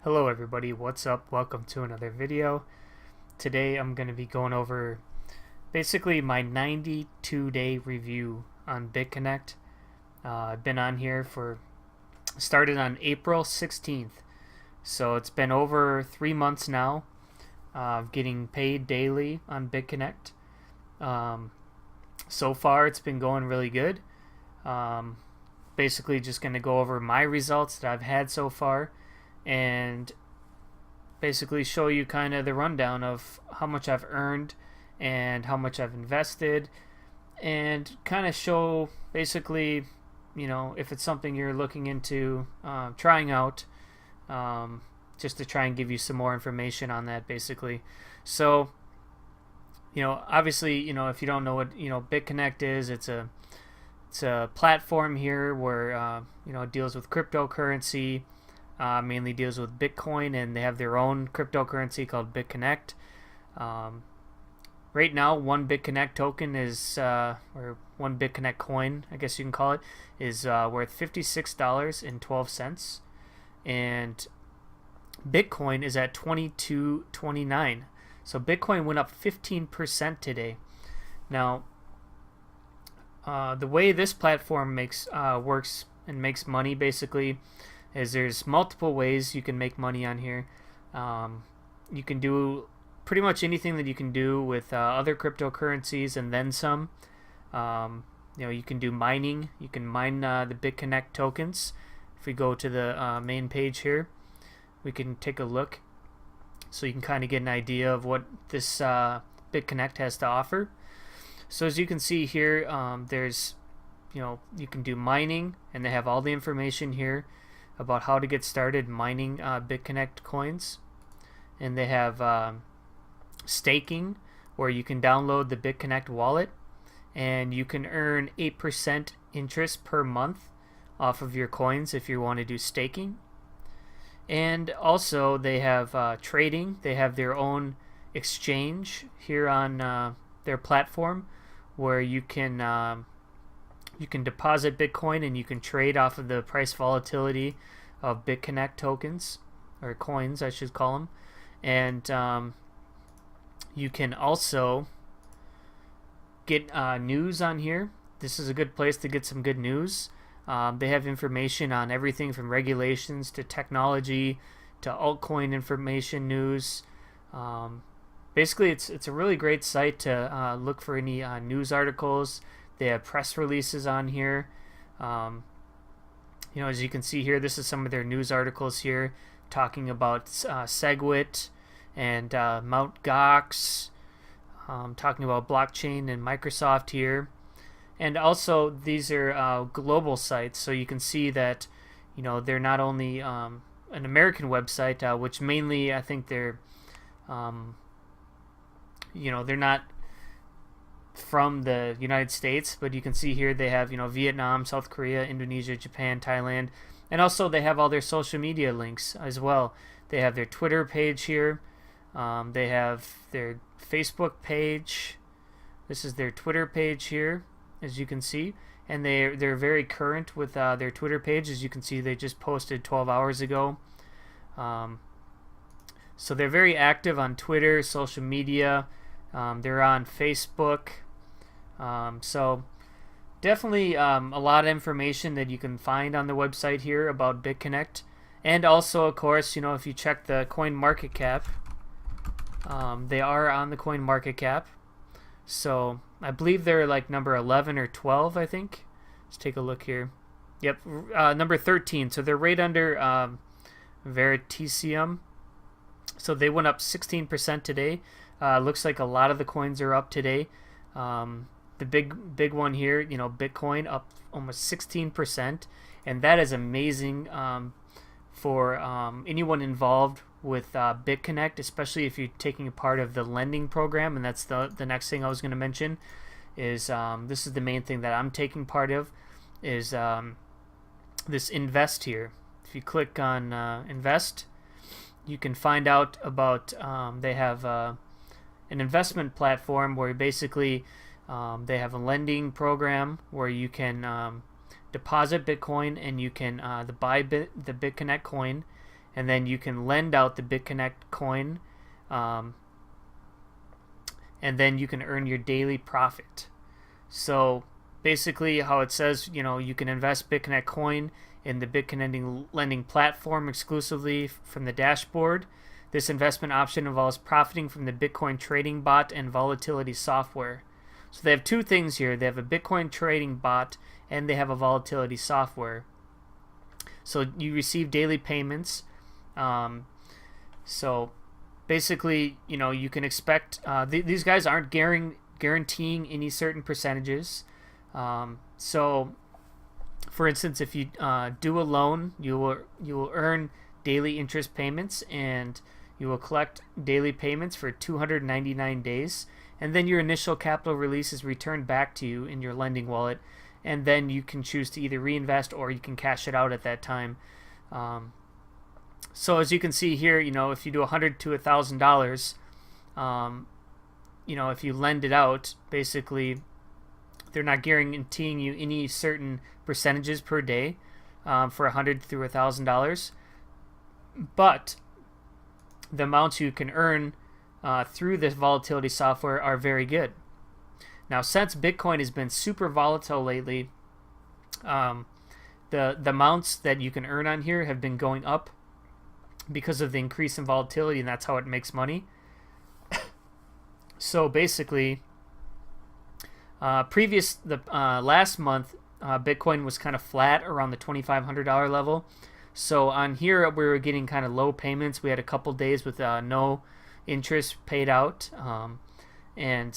Hello everybody, what's up? Welcome to another video. Today I'm going to be going over basically my 92-day review on Bitconnect. I've been on here started on April 16th, so it's been over 3 months now of getting paid daily on Bitconnect. So far it's been going really good. Basically just going to go over my results that I've had so far and basically show you kind of the rundown of how much I've earned and how much I've invested, and kind of show basically, if it's something you're looking into trying out, just to try and give you some more information on that basically. So obviously, if you don't know what Bitconnect is, it's a platform here where it deals with cryptocurrency. Mainly deals with Bitcoin, and they have their own cryptocurrency called Bitconnect. Right now, one Bitconnect token is, or one Bitconnect coin, I guess you can call it, is worth $56.12, and Bitcoin is at $22.29. So Bitcoin went up 15% today. Now, the way this platform works and makes money basically is there's multiple ways you can make money on here. You can do pretty much anything that you can do with other cryptocurrencies and then some. You can do mining. You can mine the Bitconnect tokens. If we go to the main page here, we can take a look, so you can kind of get an idea of what this Bitconnect has to offer. So as you can see here, there's you can do mining, and they have all the information here about how to get started mining Bitconnect coins. And they have staking, where you can download the Bitconnect wallet and you can earn 8% interest per month off of your coins if you want to do staking. And also they have trading. They have their own exchange here on their platform, where you can deposit Bitcoin and you can trade off of the price volatility of Bitconnect tokens, or coins I should call them. And you can also get news on here. This is a good place to get some good news. They have information on everything from regulations to technology to altcoin information news. Basically it's a really great site to look for any news articles. They have press releases on here. As you can see here, this is some of their news articles here talking about SegWit and Mt. Gox, talking about blockchain and Microsoft here. And also these are global sites, so you can see that they're not only an American website, which mainly I think they're they're not from the United States, but you can see here they have Vietnam, South Korea, Indonesia, Japan, Thailand, and also they have all their social media links as well. They have their Twitter page here. They have their Facebook page. This is their Twitter page here, as you can see, and they're very current with their Twitter page. As you can see, they just posted 12 hours ago. So they're very active on Twitter, social media. They're on Facebook. So definitely a lot of information that you can find on the website here about Bitconnect. And also, of course, if you check the coin market cap, they are on the coin market cap. So I believe they're like number 11 or 12, I think. Let's take a look here. Yep, number 13. So they're right under Veritasium. So they went up 16% today. Looks like a lot of the coins are up today. The big one here, Bitcoin up almost 16%, and that is amazing for anyone involved with Bitconnect, especially if you're taking a part of the lending program. And that's the next thing I was going to mention is this is the main thing that I'm taking part of, is this invest here. If you click on invest, you can find out about they have an investment platform where basically they have a lending program where you can deposit Bitcoin and you can buy the Bitconnect coin, and then you can lend out the Bitconnect coin, and then you can earn your daily profit. So basically how it says, you can invest Bitconnect coin in the Bitconnect lending platform exclusively from the dashboard. This investment option involves profiting from the Bitcoin trading bot and volatility software. So they have two things here. They have a Bitcoin trading bot and they have a volatility software. So you receive daily payments. So basically, you can expect these guys aren't guaranteeing any certain percentages. So for instance, if you do a loan, you will earn daily interest payments, and you will collect daily payments for 299 days, and then your initial capital release is returned back to you in your lending wallet, and then you can choose to either reinvest or you can cash it out at that time. So as you can see here, if you do $100 to $1,000, if you lend it out, basically they're not guaranteeing you any certain percentages per day for $100 through $1,000, but the amounts you can earn through this volatility software are very good. Now, since Bitcoin has been super volatile lately, the amounts that you can earn on here have been going up because of the increase in volatility, and that's how it makes money. So basically, last month, Bitcoin was kind of flat around the $2,500 level. So on here, we were getting kind of low payments. We had a couple days with no interest paid out. And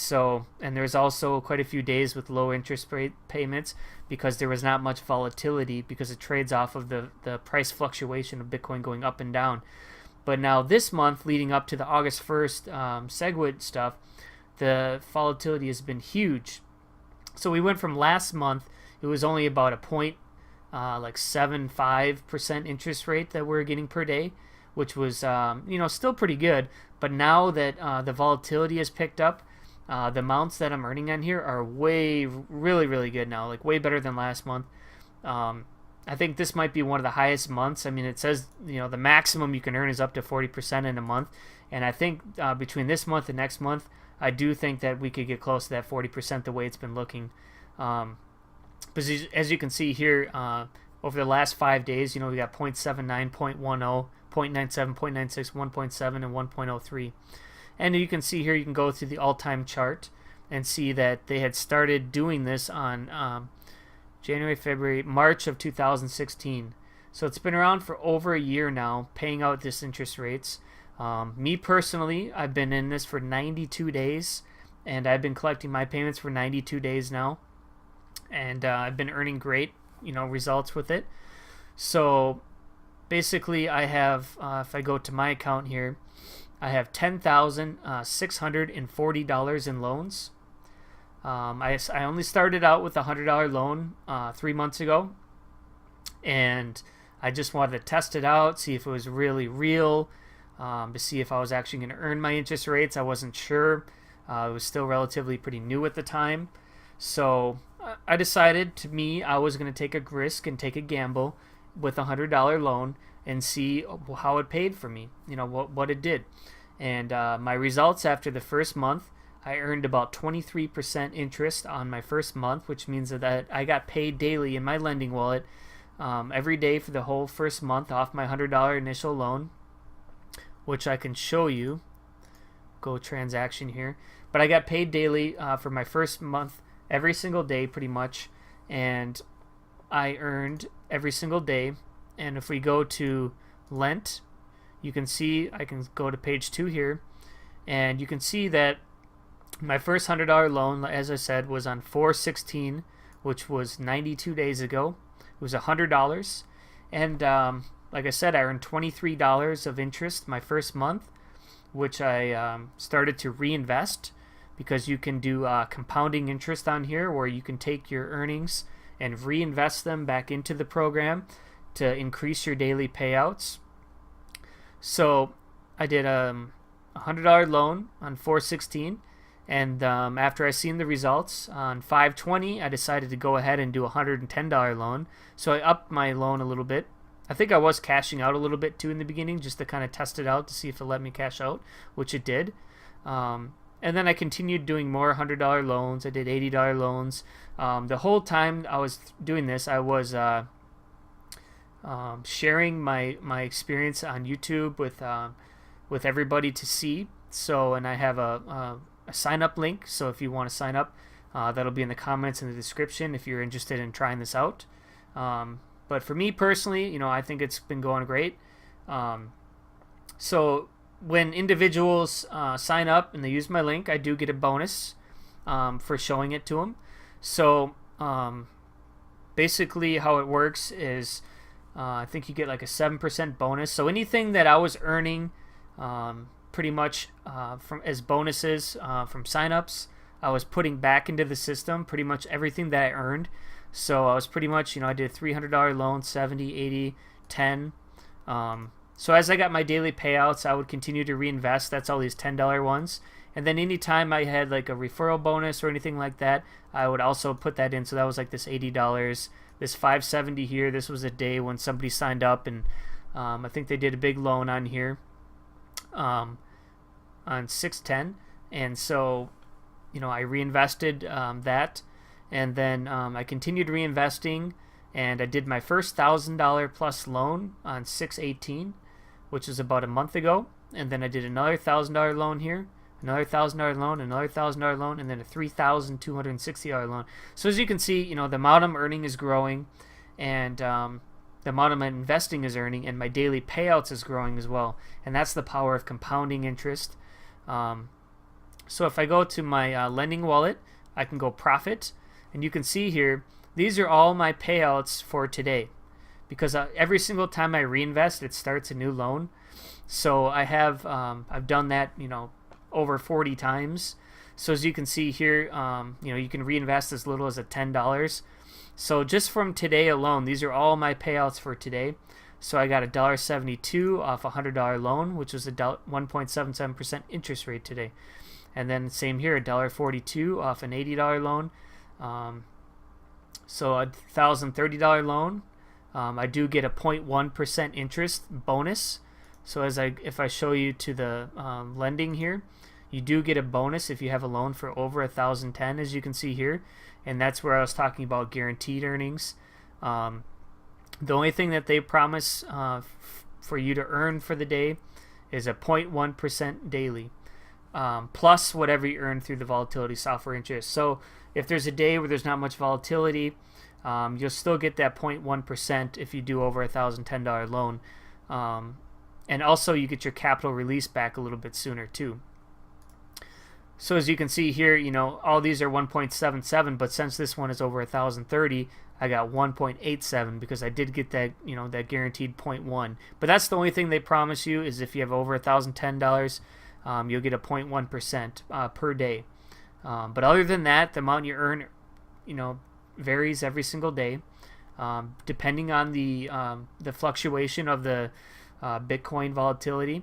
there's also quite a few days with low interest rate payments because there was not much volatility, because it trades off of the price fluctuation of Bitcoin going up and down. But now this month, leading up to the August 1st SegWit stuff, the volatility has been huge. So we went from last month, it was only about a 0.75% interest rate that we're getting per day, which was still pretty good. But now that the volatility has picked up, the amounts that I'm earning on here are really good now, like way better than last month. I think this might be one of the highest months. I mean, it says the maximum you can earn is up to 40% in a month, and I think between this month and next month, I do think that we could get close to that 40% the way it's been looking. But as you can see here, over the last 5 days, we got 0.79, 0.10, 0.97, 0.96, 1.7, and 1.03. And you can see here, you can go through the all-time chart and see that they had started doing this on January, February, March of 2016. So it's been around for over a year now, paying out this interest rates. Me personally, I've been in this for 92 days, and I've been collecting my payments for 92 days now. And I've been earning great, results with it. So basically, I have, if I go to my account here, I have $10,640 in loans. I only started out with a $100 loan 3 months ago, and I just wanted to test it out, see if it was really real, to see if I was actually going to earn my interest rates. I wasn't sure. It was still relatively pretty new at the time. So I decided, I was going to take a risk and take a gamble with a $100 loan and see how it paid for me, what it did. And my results after the first month, I earned about 23% interest on my first month, which means that I got paid daily in my lending wallet every day for the whole first month off my $100 initial loan, which I can show you. Go transaction here. But I got paid daily for my first month every single day pretty much, and I earned every single day. And if we go to Lent, you can see, I can go to page 2 here, and you can see that my first $100 loan, as I said, was on 4/16, which was 92 days ago. It was $100, and like I said, I earned $23 of interest my first month, which I started to reinvest, because you can do compounding interest on here, where you can take your earnings and reinvest them back into the program to increase your daily payouts. So I did a $100 loan on 4/16, and after I seen the results on 5/20, I decided to go ahead and do a $110 loan. So I upped my loan a little bit, I think I was cashing out a little bit too in the beginning, just to kind of test it out to see if it let me cash out, which it did. And then I continued doing more $100 loans. I did $80 loans. The whole time I was doing this, I was sharing my experience on YouTube with everybody to see. So, and I have a sign up link. So if you want to sign up, that'll be in the comments in the description if you're interested in trying this out. But for me personally, I think it's been going great. So when individuals sign up and they use my link, I do get a bonus for showing it to them. So basically how it works is I think you get like a 7% bonus. So anything that I was earning pretty much from as bonuses from signups, I was putting back into the system pretty much everything that I earned. So I was pretty much, I did $300 loans, 70, 80, 10. So as I got my daily payouts, I would continue to reinvest. That's all these $10 ones. And then anytime I had like a referral bonus or anything like that, I would also put that in. So that was like this $80, this $570 here. This was a day when somebody signed up, and I think they did a big loan on here on 6/10. And so, I reinvested that. And then I continued reinvesting, and I did my first $1,000 plus loan on 6/18, which is about a month ago. And then I did another $1,000 loan here, another $1,000 loan, another $1,000 loan, and then a $3,260 loan. So as you can see, the amount I'm earning is growing, and the amount I'm investing is earning, and my daily payouts is growing as well. And that's the power of compounding interest. So if I go to my lending wallet, I can go profit. And you can see here, these are all my payouts for today, because every single time I reinvest, it starts a new loan. So I have I've done that over 40 times. So as you can see here, you can reinvest as little as $10. So just from today alone, these are all my payouts for today. So I got $1.72 off a $100 loan, which was a 1.77% interest rate today. And then same here, $1.42 off an $80 loan. So a $1,030 loan, I do get a 0.1% interest bonus. So if I show you to the lending here, you do get a bonus if you have a loan for over $1,010, as you can see here, and that's where I was talking about guaranteed earnings. The only thing that they promise for you to earn for the day is a 0.1% daily. Plus whatever you earn through the volatility software interest. So if there's a day where there's not much volatility, you'll still get that 0.1% if you do over a $1,010 loan. And also you get your capital release back a little bit sooner too. So as you can see here, all these are 1.77, but since this one is over 1,030, I got 1.87 because I did get that, that guaranteed 0.1. But that's the only thing they promise you, is if you have over $1,010, you'll get a 0.1% per day. But other than that, the amount you earn, varies every single day, depending on the fluctuation of the Bitcoin volatility.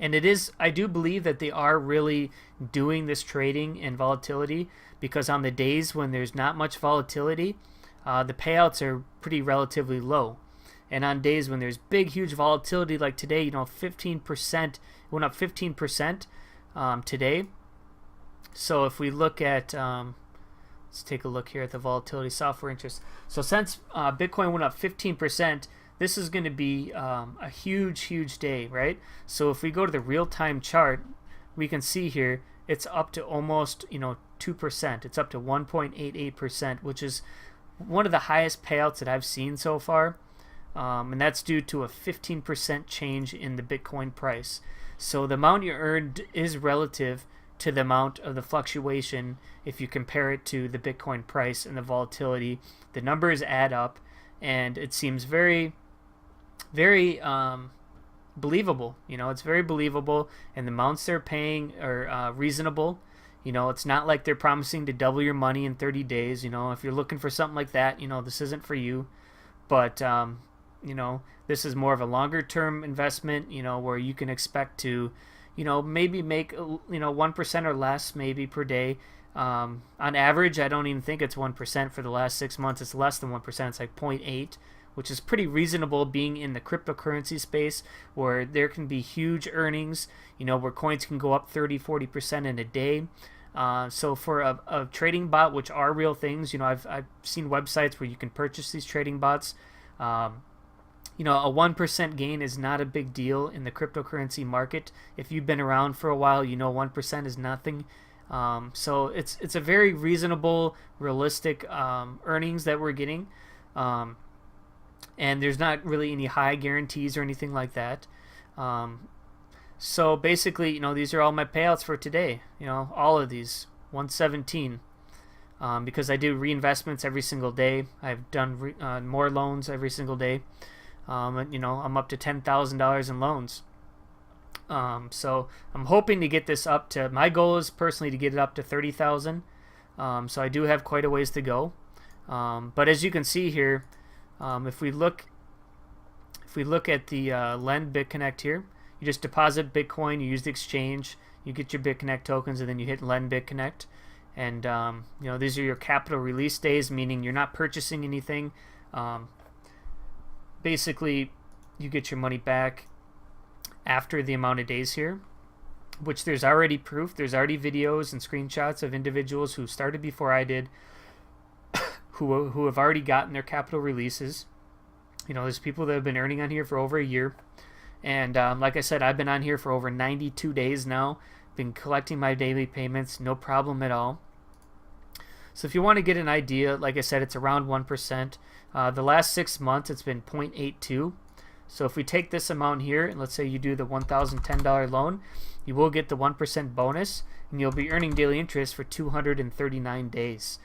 And I do believe that they are really doing this trading and volatility, because on the days when there's not much volatility, the payouts are pretty relatively low. And on days when there's big, huge volatility, like today, 15%, it went up 15% today. So if we look at, let's take a look here at the volatility software interest. So since Bitcoin went up 15%, this is going to be a huge, huge day, right? So if we go to the real-time chart, we can see here it's up to almost 2%. It's up to 1.88%, which is one of the highest payouts that I've seen so far. And that's due to a 15% change in the Bitcoin price. So the amount you earned is relative to the amount of the fluctuation if you compare it to the Bitcoin price and the volatility. The numbers add up, and it seems very, very believable. It's very believable, and the amounts they're paying are reasonable. It's not like they're promising to double your money in 30 days. If you're looking for something like that, this isn't for you. But this is more of a longer term investment, where you can expect to, maybe make, 1% or less maybe per day. On average, I don't even think it's 1% for the last 6 months. It's less than 1%. It's like 0.8, which is pretty reasonable being in the cryptocurrency space where there can be huge earnings, where coins can go up 30-40% in a day. So for a trading bot, which are real things, I've seen websites where you can purchase these trading bots. A 1% gain is not a big deal in the cryptocurrency market. If you've been around for a while, 1% is nothing. So it's a very reasonable, realistic earnings that we're getting. And there's not really any high guarantees or anything like that. So basically, these are all my payouts for today. All of these, 117. Because I do reinvestments every single day. I've done more loans every single day. And, I'm up to $10,000 in loans. So I'm hoping to get this up to, my goal is personally to get it up to 30,000. So I do have quite a ways to go. But as you can see here, if we look at the Lend Bitconnect here, you just deposit Bitcoin, you use the exchange, you get your Bitconnect tokens, and then you hit Lend Bitconnect. And these are your capital release days, meaning you're not purchasing anything. Basically, you get your money back after the amount of days here, which there's already proof. There's already videos and screenshots of individuals who started before I did, who have already gotten their capital releases. There's people that have been earning on here for over a year. And like I said, I've been on here for over 92 days now. Been collecting my daily payments, no problem at all. So if you want to get an idea, like I said, it's around 1%. The last 6 months, it's been 0.82. So if we take this amount here, and let's say you do the $1,010 loan, you will get the 1% bonus, and you'll be earning daily interest for 239 days,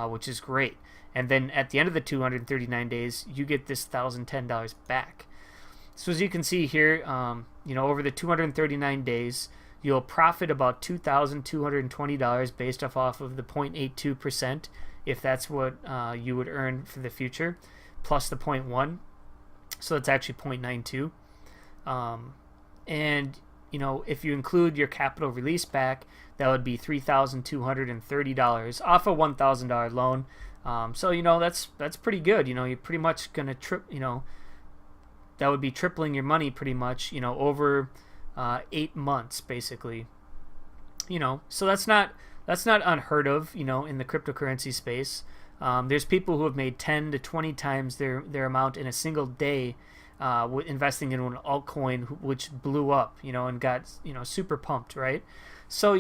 which is great. And then at the end of the 239 days, you get this $1,010 back. So as you can see here, over the 239 days, you'll profit about $2,220 based off of the 0.82%, if that's what you would earn for the future, plus the 0.1. So it's actually 0.92. And if you include your capital release back, that would be $3,230 off a $1,000 loan. So that's pretty good. You're pretty much gonna that would be tripling your money pretty much, over 8 months basically. So that's not unheard of, in the cryptocurrency space. There's people who have made 10 to 20 times their amount in a single day, investing in an altcoin which blew up, and got super pumped, right? So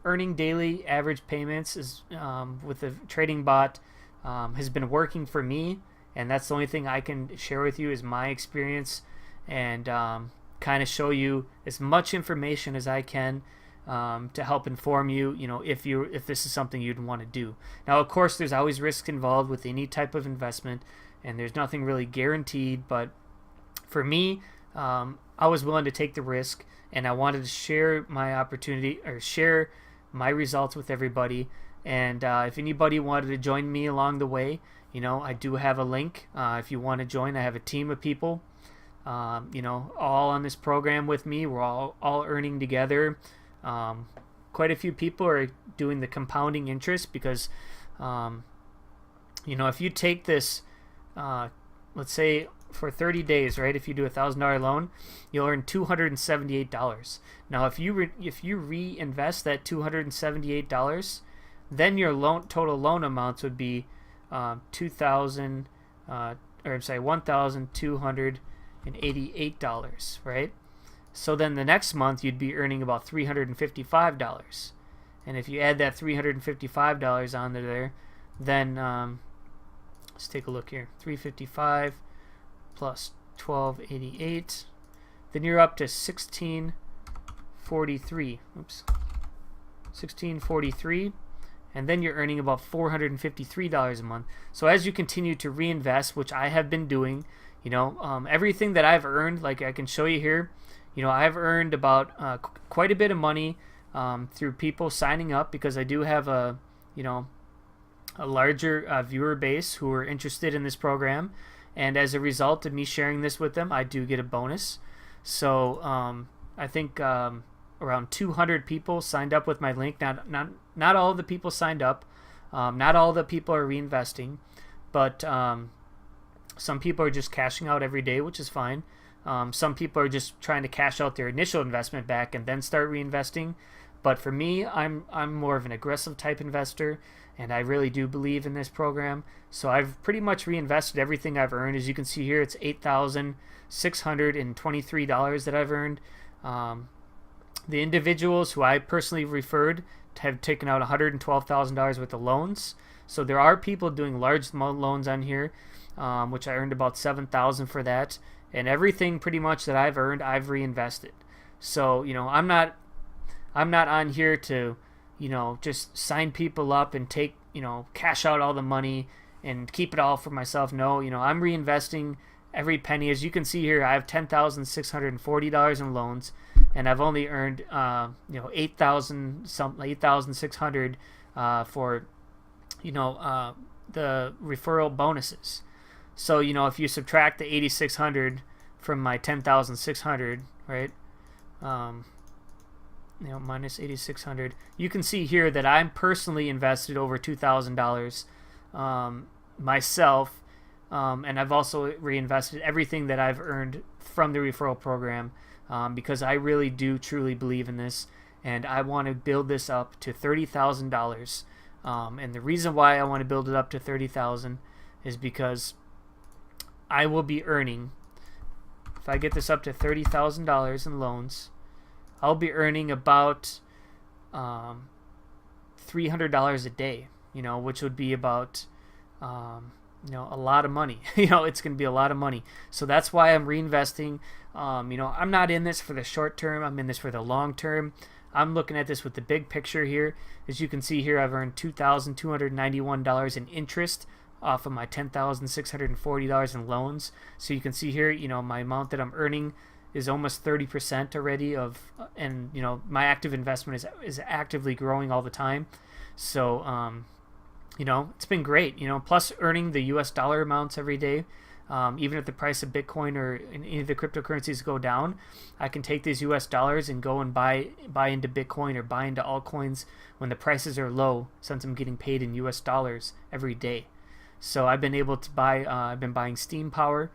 earning daily average payments is with the trading bot has been working for me, and that's the only thing I can share with you is my experience, and kind of show you as much information as I can to help inform you, if this is something you'd want to do. Now, of course, there's always risk involved with any type of investment, and there's nothing really guaranteed. But for me, I was willing to take the risk, and I wanted to share my opportunity or share my results with everybody. And if anybody wanted to join me along the way, I do have a link. If you want to join, I have a team of people, all on this program with me. We're all earning together. Quite a few people are doing the compounding interest because, if you take this, let's say for 30 days, right? If you do $1,000 loan, you'll earn $278. Now, if you reinvest that $278, then your total loan amounts would be $1,288, right? So then the next month you'd be earning about $355. And if you add that $355 onto there, then let's take a look here. 355 plus 1288, then you're up to 1643. Oops. 1643, and then you're earning about $453 a month. So as you continue to reinvest, which I have been doing, everything that I've earned, like I can show you here, I've earned about quite a bit of money through people signing up, because I do have a larger viewer base who are interested in this program, and as a result of me sharing this with them, I do get a bonus. So I think around 200 people signed up with my link. Not all of the people signed up. Not all the people are reinvesting, but Some people are just cashing out every day, which is fine. Some people are just trying to cash out their initial investment back and then start reinvesting. But for me, I'm more of an aggressive type investor, and I really do believe in this program. So I've pretty much reinvested everything I've earned. As you can see here, it's $8,623 that I've earned. The individuals who I personally referred have taken out $112,000 worth of loans. So there are people doing large loans on here, which I earned about $7,000 for that. And everything pretty much that I've earned, I've reinvested. So I'm not on here to just sign people up and take cash out all the money and keep it all for myself. No, I'm reinvesting every penny. As you can see here, I have $10,640 in loans, and I've only earned $8,600 for the referral bonuses. So if you subtract the $8,600 from my $10,600, right? Minus $8,600. You can see here that I'm personally invested over $2,000 myself, and I've also reinvested everything that I've earned from the referral program, because I really do truly believe in this, and I want to build this up to $30,000. And the reason why I want to build it up to $30,000 is because I will be earning, if I get this up to $30,000 in loans, I'll be earning about $300 a day, which would be about a lot of money. It's going to be a lot of money. So that's why I'm reinvesting. I'm not in this for the short term. I'm in this for the long term. I'm looking at this with the big picture here. As you can see here, I've earned $2,291 in interest off of my $10,640 in loans. So you can see here, my amount that I'm earning is almost 30% already of, and my active investment is actively growing all the time. So it's been great. Plus earning the US dollar amounts every day. Even if the price of Bitcoin or any of the cryptocurrencies go down, I can take these US dollars and go and buy into Bitcoin or buy into altcoins when the prices are low, since I'm getting paid in US dollars every day. So I've been able to buy, I've been buying Steam Power.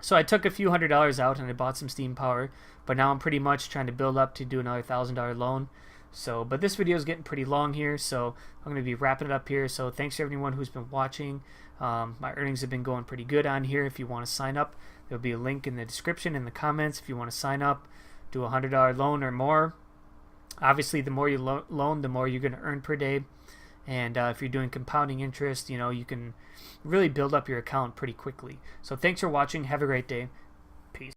So I took a few $100s out and I bought some Steam Power, but now I'm pretty much trying to build up to do another $1,000 loan. So, but this video is getting pretty long here, so I'm going to be wrapping it up here. So thanks to everyone who's been watching. My earnings have been going pretty good on here. If you want to sign up, there'll be a link in the description in the comments if you want to sign up, do a $100 loan or more. Obviously, the more you loan, the more you're going to earn per day. And if you're doing compounding interest, you can really build up your account pretty quickly. So thanks for watching. Have a great day.